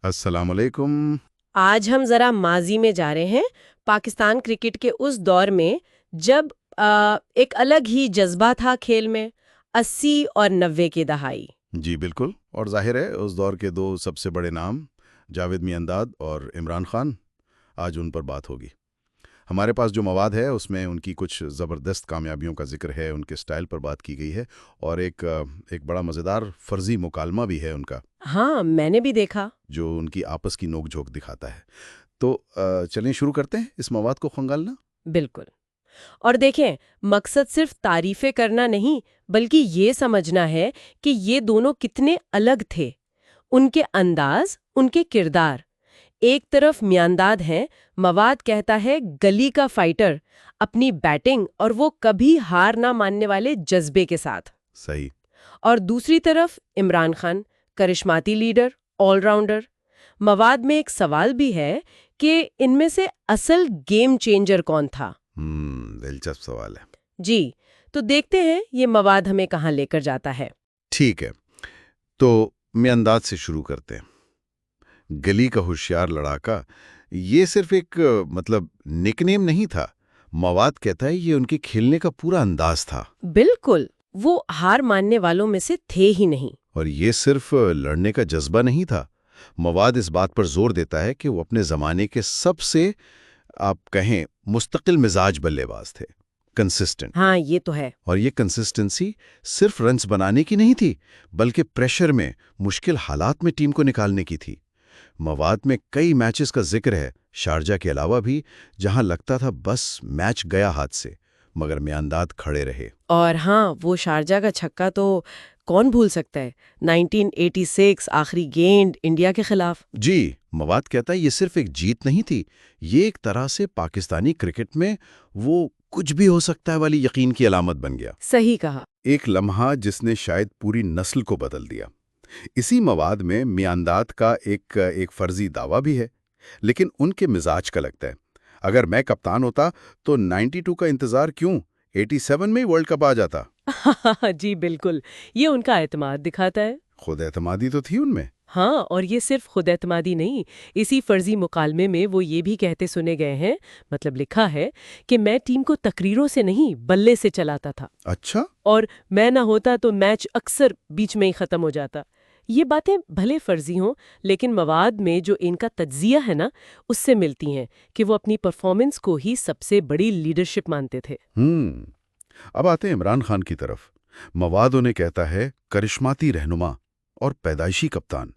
السلام علیکم۔ آج ہم ذرا ماضی میں جا رہے ہیں، پاکستان کرکٹ کے اس دور میں جب ایک الگ ہی جذبہ تھا کھیل میں، 80 اور 90 کی دہائی۔ جی بالکل، اور ظاہر ہے اس دور کے دو سب سے بڑے نام جاوید میانداد اور عمران خان، آج ان پر بات ہوگی۔ ہمارے پاس جو مواد ہے اس میں ان کی کچھ زبردست کامیابیوں کا ذکر ہے، ان کے سٹائل پر بات کی گئی ہے، اور ایک بڑا مزیدار فرضی مکالمہ بھی ہے ان کا، ہاں، میں نے بھی دیکھا۔ جو ان کی آپس کی نوک جھوک دکھاتا ہے۔ تو چلیں شروع کرتے ہیں اس مواد کو کھنگالنا۔ بالکل۔ اور دیکھیں، مقصد صرف تعریفیں کرنا نہیں، بلکہ یہ سمجھنا ہے کہ یہ دونوں کتنے الگ تھے۔ ان کے انداز، ان کے کردار۔ ایک طرف میانداد ہیں، مواد کہتا ہے گلی کا فائٹر، اپنی بیٹنگ اور وہ کبھی ہار نہ ماننے والے جذبے کے ساتھ۔ صحیح۔ اور دوسری طرف عمران خان، کرشماتی لیڈر، آل راؤنڈر۔ مواد میں ایک سوال بھی ہے کہ ان میں سے اصل گیم چینجر کون تھا؟ دلچسپ سوال ہے۔ جی، تو دیکھتے ہیں یہ مواد ہمیں کہاں لے کر جاتا ہے۔ ٹھیک ہے، تو میں انداز سے شروع کرتے ہیں۔ گلی کا ہوشیار لڑاکا، یہ صرف ایک نک نیم نہیں تھا، مواد کہتا ہے یہ ان کے کھیلنے کا پورا انداز تھا۔ بالکل، وہ ہار ماننے والوں میں سے تھے ہی نہیں۔ اور یہ صرف لڑنے کا جذبہ نہیں تھا، مواد اس بات پر زور دیتا ہے کہ وہ اپنے زمانے کے سب سے، آپ کہیں، مستقل مزاج بلے باز تھے، کنسسٹنٹ۔ ہاں، یہ تو ہے۔ اور یہ کنسسٹنسی صرف رنز بنانے کی نہیں تھی، بلکہ پریشر میں، مشکل حالات میں ٹیم کو نکالنے کی تھی۔ مواد میں کئی میچز کا ذکر ہے، شارجہ کے علاوہ بھی، جہاں لگتا تھا بس میچ گیا ہاتھ سے، مگر میانداد کھڑے رہے۔ اور ہاں، وہ شارجہ کا چھکا تو کون بھول سکتا ہے، 1986 آخری گیند انڈیا کے خلاف۔ جی، مواد کہتا ہے یہ صرف ایک جیت نہیں تھی، یہ ایک طرح سے پاکستانی کرکٹ میں وہ کچھ بھی ہو سکتا ہے والی یقین کی علامت بن گیا۔ صحیح کہا۔ ایک لمحہ جس نے شاید پوری نسل کو بدل دیا۔ اسی مواد میں میانداد کا ایک فرضی دعویٰ بھی ہے، لیکن ان کے مزاج کا لگتا ہے۔ اگر میں کپتان ہوتا تو 92 کا انتظار کیوں، 87 میں ہی ورلڈ کپ آ جاتا۔ جی بالکل، یہ ان کا اعتماد دکھاتا ہے۔ خود اعتمادی تو تھی ان میں۔ ہاں، اور یہ صرف خود اعتمادی نہیں، اسی فرضی مکالمے میں وہ یہ بھی کہتے سنے گئے ہیں، لکھا ہے کہ میں ٹیم کو تقریروں سے نہیں بلے سے چلاتا تھا۔ اچھا۔ اور میں نہ ہوتا تو میچ اکثر بیچ میں ہی ختم ہو جاتا۔ یہ باتیں بھلے فرضی ہوں، لیکن مواد میں جو ان کا تجزیہ ہے نا، اس سے ملتی ہیں کہ وہ اپنی پرفارمنس کو ہی سب سے بڑی لیڈرشپ مانتے تھے۔ اب آتے ہیں عمران خان کی طرف۔ مواد انہیں کہتا ہے کرشماتی رہنما اور پیدائشی کپتان،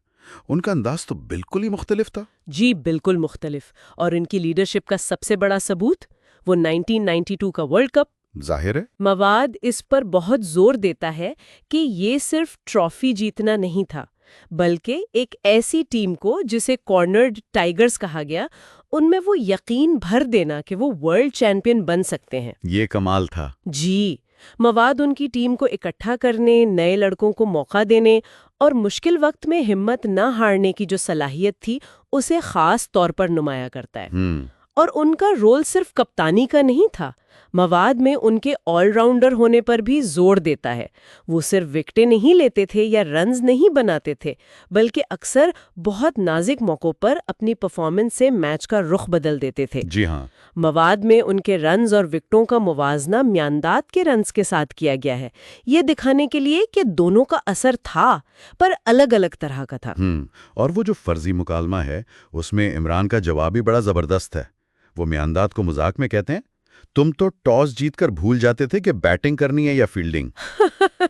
ان کا انداز تو بالکل ہی مختلف تھا۔ جی بالکل مختلف، اور ان کی لیڈرشپ کا سب سے بڑا ثبوت وہ 1992 کا ورلڈ کپ۔ ظاہر ہے۔ مواد اس پر بہت زور دیتا ہے کہ یہ صرف ٹرافی جیتنا نہیں تھا، بلکہ ایک ایسی ٹیم کو جسے کارنرڈ ٹائیگرز کہا گیا، ان میں وہ یقین بھر دینا کہ وہ ورلڈ چیمپئن بن سکتے ہیں۔ یہ کمال تھا۔ جی، مواد ان کی ٹیم کو اکٹھا کرنے، نئے لڑکوں کو موقع دینے اور مشکل وقت میں ہمت نہ ہارنے کی جو صلاحیت تھی، اسے خاص طور پر نمایاں کرتا ہے۔ اور ان کا رول صرف کپتانی کا نہیں تھا، مواد میں ان کے آل راؤنڈر ہونے پر بھی زور دیتا ہے۔ وہ صرف وکٹیں نہیں لیتے تھے یا رنز نہیں بناتے تھے، بلکہ اکثر بہت نازک موقعوں پر اپنی پرفارمنس سے میچ کا رخ بدل دیتے تھے۔ جی ہاں۔ مواد میں ان کے رنز اور وکٹوں کا موازنہ میانداد کے رنز کے ساتھ کیا گیا ہے، یہ دکھانے کے لیے کہ دونوں کا اثر تھا، پر الگ الگ طرح کا تھا۔ اور وہ جو فرضی مکالمہ ہے، اس میں عمران کا جواب بھی بڑا زبردست ہے۔ وہ میانداد کو مذاق میں کہتے ہیں، تم تو ٹاس جیت کر بھول جاتے تھے کہ بیٹنگ کرنی ہے یا فیلڈنگ۔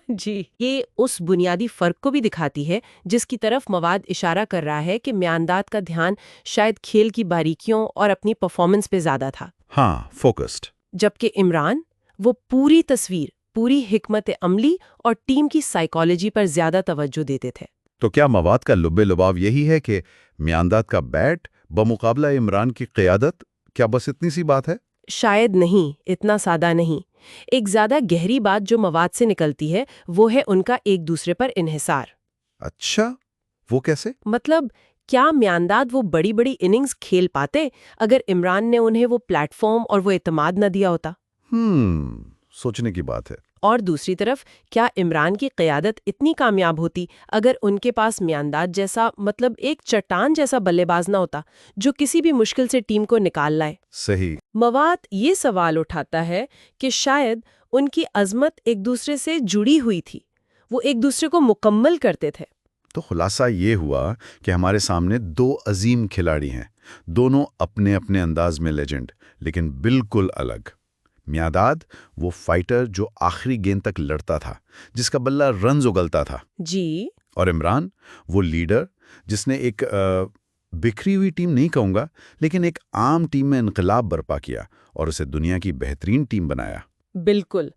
جی، یہ اس بنیادی فرق کو بھی دکھاتی ہے جس کی طرف مواد اشارہ کر رہا ہے کہ میانداد کا دھیان شاید کھیل کی باریکیوں اور اپنی پرفارمنس پہ زیادہ تھا۔ ہاں، فوکسڈ۔ جبکہ عمران، وہ پوری تصویر، پوری حکمت عملی اور ٹیم کی سائیکالوجی پر زیادہ توجہ دیتے تھے۔ تو کیا مواد کا لب لباو یہی ہے کہ میانداد کا بیٹ بمقابلہ عمران کی قیادت، کیا بس اتنی سی بات ہے؟ شاید نہیں، اتنا سادہ نہیں۔ ایک زیادہ گہری بات جو مواد سے نکلتی ہے وہ ہے ان کا ایک دوسرے پر انحصار۔ اچھا، وہ کیسے؟ کیا میانداد وہ بڑی بڑی اننگز کھیل پاتے اگر عمران نے انہیں وہ پلیٹ فارم اور وہ اعتماد نہ دیا ہوتا؟ سوچنے کی بات ہے۔ اور دوسری طرف کیا عمران کی قیادت اتنی کامیاب ہوتی اگر ان کے پاس میانداد جیسا مطلب ایک چٹان جیسا بلے باز نہ ہوتا جو کسی بھی مشکل سے ٹیم کو نکال لائے؟ صحیح۔ مواد یہ سوال اٹھاتا ہے کہ شاید ان کی عظمت ایک دوسرے سے جڑی ہوئی تھی، وہ ایک دوسرے کو مکمل کرتے تھے۔ تو خلاصہ یہ ہوا کہ ہمارے سامنے دو عظیم کھلاڑی ہیں، دونوں اپنے اپنے انداز میں لیجنڈ، لیکن بالکل الگ۔ میانداد وہ فائٹر جو آخری گیند تک لڑتا تھا، جس کا بلہ رنز اگلتا تھا، جی، اور عمران وہ لیڈر جس نے ایک بکھری ہوئی ٹیم نہیں کہوں گا، لیکن ایک عام ٹیم میں انقلاب برپا کیا اور اسے دنیا کی بہترین ٹیم بنایا۔ بالکل۔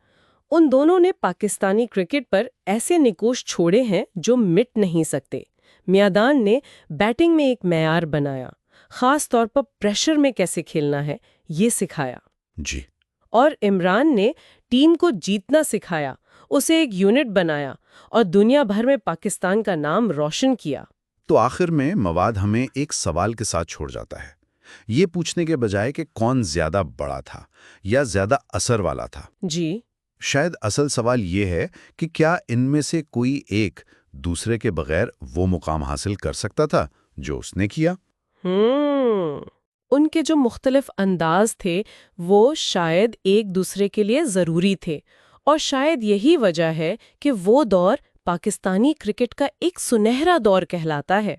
ان دونوں نے پاکستانی کرکٹ پر ایسے نکوش چھوڑے ہیں جو مٹ نہیں سکتے۔ میانداد نے بیٹنگ میں ایک معیار بنایا، خاص طور پر پریشر میں کیسے کھیلنا ہے یہ سکھایا۔ جی۔ اور عمران نے ٹیم کو جیتنا سکھایا، اسے ایک یونٹ بنایا اور دنیا بھر میں پاکستان کا نام روشن کیا۔ تو آخر میں مواد ہمیں ایک سوال کے ساتھ چھوڑ جاتا ہے، یہ پوچھنے کے بجائے کہ کون زیادہ بڑا تھا یا زیادہ اثر والا تھا۔ جی، شاید اصل سوال یہ ہے کہ کیا ان میں سے کوئی ایک دوسرے کے بغیر وہ مقام حاصل کر سکتا تھا جو اس نے کیا؟ ان کے جو مختلف انداز تھے وہ شاید ایک دوسرے کے لیے ضروری تھے، اور شاید یہی وجہ ہے کہ وہ دور پاکستانی کرکٹ کا ایک سنہرا دور کہلاتا ہے۔